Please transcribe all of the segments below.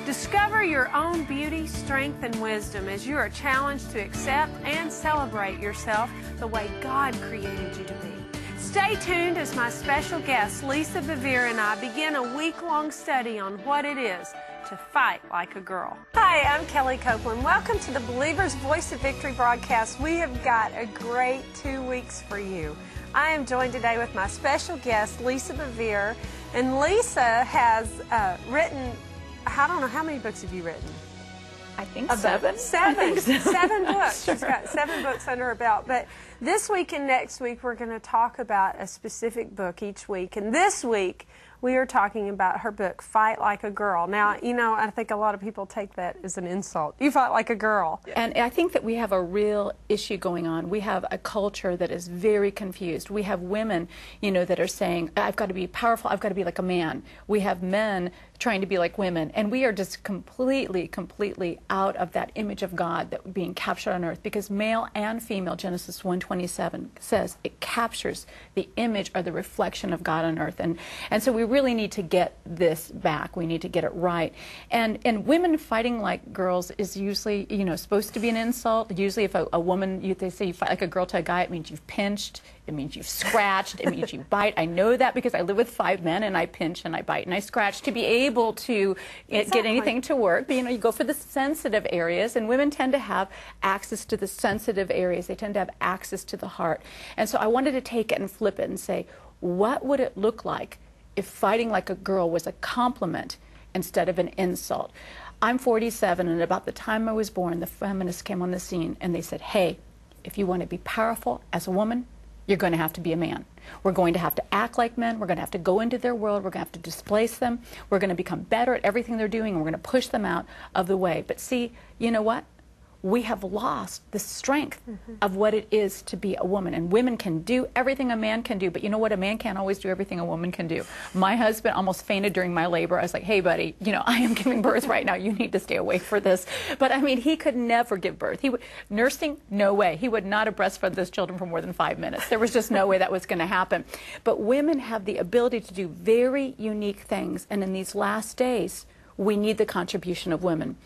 Discover your own beauty, strength, and wisdom as you are challenged to accept and celebrate yourself the way God created you to be. Stay tuned as my special guest, Lisa Bevere, and I begin a week-long study on what it is to fight like a girl. Hi, I'm Kelly Copeland. Welcome to the Believer's Voice of Victory broadcast. We have got a great 2 weeks for you. I am joined today with my special guest, Lisa Bevere, and Lisa has written, I don't know, how many books have you written? I think seven. Seven. So. 7 books. Sure. She's got 7 books under her belt. But this week and next week, we're going to talk about a specific book each week. And this week, we are talking about her book, Fight Like a Girl. Now, you know, I think a lot of people take that as an insult. You fight like a girl. And I think that we have a real issue going on. We have a culture that is very confused. We have women, you know, that are saying, I've got to be powerful, I've got to be like a man. We have men trying to be like women. And we are just completely out of that image of God that being captured on earth, because male and female, Genesis 1:27 says it captures the image or the reflection of God on earth. And so we really need to get this back. We need to get it right. And women fighting like girls is usually, you know, supposed to be an insult. Usually if a woman, they say you fight like a girl to a guy, it means you've pinched, it means you've scratched, it means you bite. I know that because I live with 5 men and I pinch and I bite and I scratch to be able to get anything to work. But, you know, you go for the sensitive areas, and women tend to have access to the sensitive areas. They tend to have access to the heart. And so I wanted to take it and flip it and say, what would it look like if fighting like a girl was a compliment instead of an insult? I'm 47, and about the time I was born, the feminists came on the scene and they said, hey, if you want to be powerful as a woman, you're going to have to be a man. We're going to have to act like men. We're going to have to go into their world. We're going to have to displace them. We're going to become better at everything they're doing, and we're going to push them out of the way. But see, you know what? We have lost the strength of what it is to be a woman. And women can do everything a man can do, but you know what? A man can't always do everything a woman can do. My husband almost fainted during my labor. I was like, hey, buddy, you know, I am giving birth right now. You need to stay awake for this. But I mean, he could never give birth. Nursing, no way. He would not have breastfed those children for more than 5 minutes. There was just no way that was going to happen. But women have the ability to do very unique things. And in these last days, we need the contribution of women.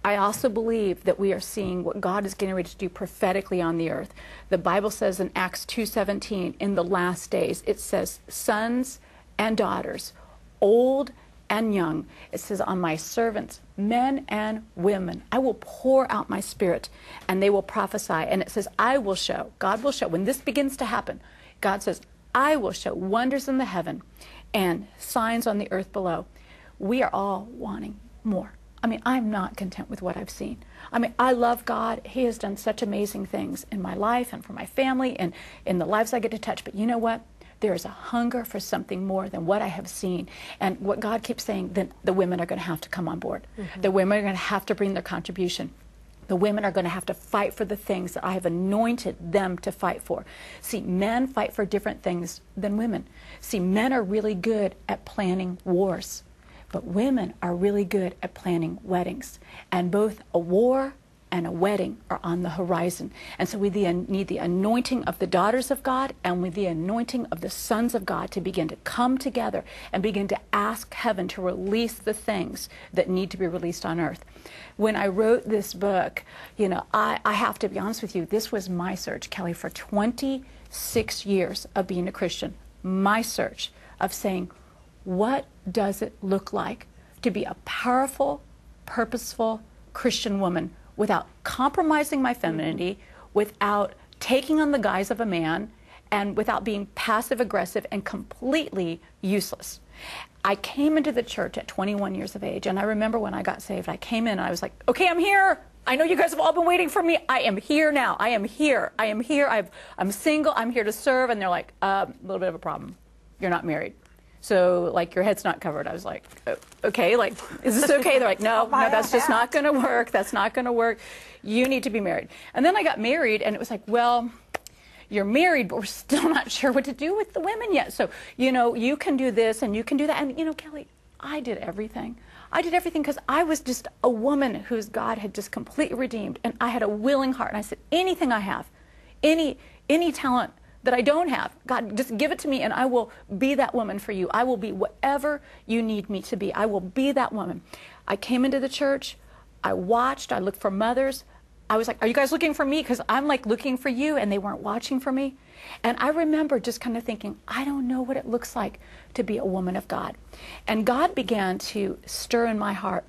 I also believe that we are seeing what God is getting ready to do prophetically on the earth. The Bible says in Acts 2:17, in the last days, it says, sons and daughters, old and young. It says, on my servants, men and women, I will pour out my spirit, and they will prophesy. And it says, I will show, God will show, when this begins to happen, God says, I will show wonders in the heaven and signs on the earth below. We are all wanting more. I mean, I'm not content with what I've seen. I mean, I love God. He has done such amazing things in my life and for my family and in the lives I get to touch. But you know what? There is a hunger for something more than what I have seen. And what God keeps saying, then the women are going to have to come on board. The women are going to have to bring their contribution. The women are going to have to fight for the things that I have anointed them to fight for. See, men fight for different things than women. See, men are really good at planning wars. But women are really good at planning weddings. And both a war and a wedding are on the horizon. And so we need the anointing of the daughters of God and with the anointing of the sons of God to begin to come together and begin to ask heaven to release the things that need to be released on earth. When I wrote this book, you know, I have to be honest with you, this was my search, Kelly, for 26 years of being a Christian. My search of saying, what does it look like to be a powerful, purposeful Christian woman without compromising my femininity, without taking on the guise of a man, and without being passive-aggressive and completely useless? I came into the church at 21 years of age, and I remember when I got saved, I came in and I was like, okay, I'm here. I know you guys have all been waiting for me. I am here now. I am here. I am here. I'm single. I'm here to serve. And they're like, a little bit of a problem. You're not married. So, like, your head's not covered. I was like, okay, like, is this okay? They're like, no, that's just not going to work. That's not going to work. You need to be married. And then I got married, and it was like, well, you're married, but we're still not sure what to do with the women yet. So, you know, you can do this and you can do that. And, you know, Kelly, I did everything. I did everything because I was just a woman whose God had just completely redeemed. And I had a willing heart. And I said, anything I have, any talent that I don't have. God, just give it to me and I will be that woman for you. I will be whatever you need me to be. I will be that woman. I came into the church. I watched. I looked for mothers. I was like, are you guys looking for me? Because I'm like looking for you, and they weren't watching for me. And I remember just kind of thinking, I don't know what it looks like to be a woman of God. And God began to stir in my heart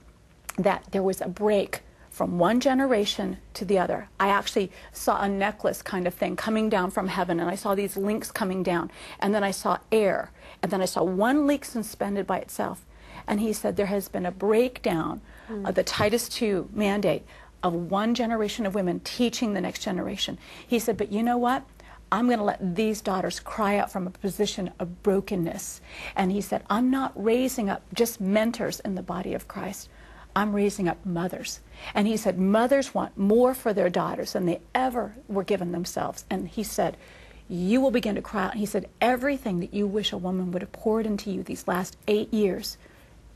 that there was a break from one generation to the other. I actually saw a necklace kind of thing coming down from heaven, and I saw these links coming down, and then I saw air, and then I saw one link suspended by itself. And he said there has been a breakdown of the Titus II mandate of one generation of women teaching the next generation. He said, but you know what? I'm going to let these daughters cry out from a position of brokenness. And he said, I'm not raising up just mentors in the body of Christ. I'm raising up mothers. And he said, mothers want more for their daughters than they ever were given themselves. And he said, you will begin to cry out. And he said, everything that you wish a woman would have poured into you these last 8 years,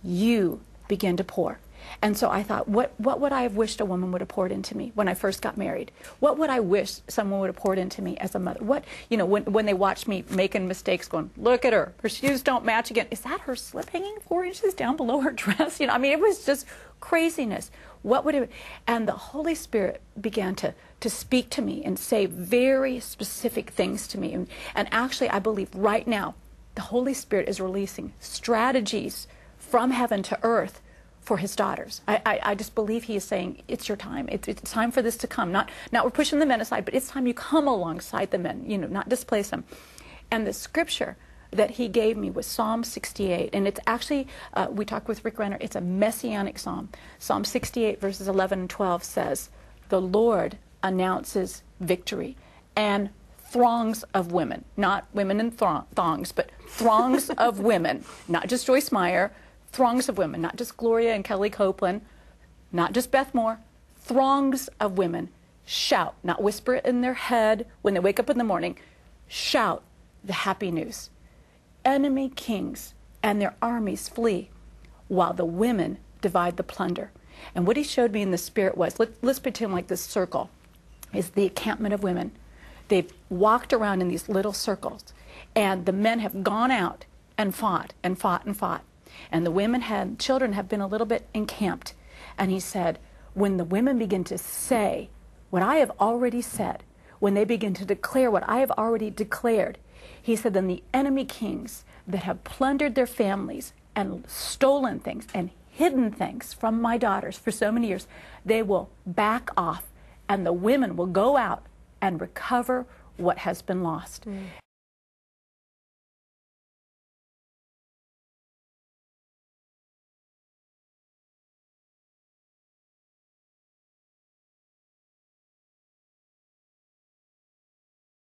you begin to pour. And so I thought, what would I have wished a woman would have poured into me when I first got married? What would I wish someone would have poured into me as a mother? What, you know, when they watch me making mistakes, going, look at her shoes don't match again. Is that her slip hanging 4 inches down below her dress? You know, I mean, it was just craziness. What would it? And the Holy Spirit began to speak to me and say very specific things to me. And actually, I believe right now, the Holy Spirit is releasing strategies from heaven to earth for his daughters. I just believe he is saying, it's your time. It's time for this to come. Not we're pushing the men aside, but it's time you come alongside the men, you know, not displace them. And the scripture that he gave me was Psalm 68. And it's actually, we talked with Rick Renner, it's a messianic psalm. Psalm 68 verses 11 and 12 says, the Lord announces victory, and throngs of women, not women in thongs, but throngs of women, not just Joyce Meyer, throngs of women, not just Gloria and Kelly Copeland, not just Beth Moore, throngs of women shout, not whisper it in their head when they wake up in the morning, shout the happy news. Enemy kings and their armies flee while the women divide the plunder. And what he showed me in the spirit was, let's pretend like this circle is the encampment of women. They've walked around in these little circles, and the men have gone out and fought and fought and fought. And the women and children have been a little bit encamped. And he said, when the women begin to say what I have already said, when they begin to declare what I have already declared, he said, then the enemy kings that have plundered their families and stolen things and hidden things from my daughters for so many years, they will back off, and the women will go out and recover what has been lost.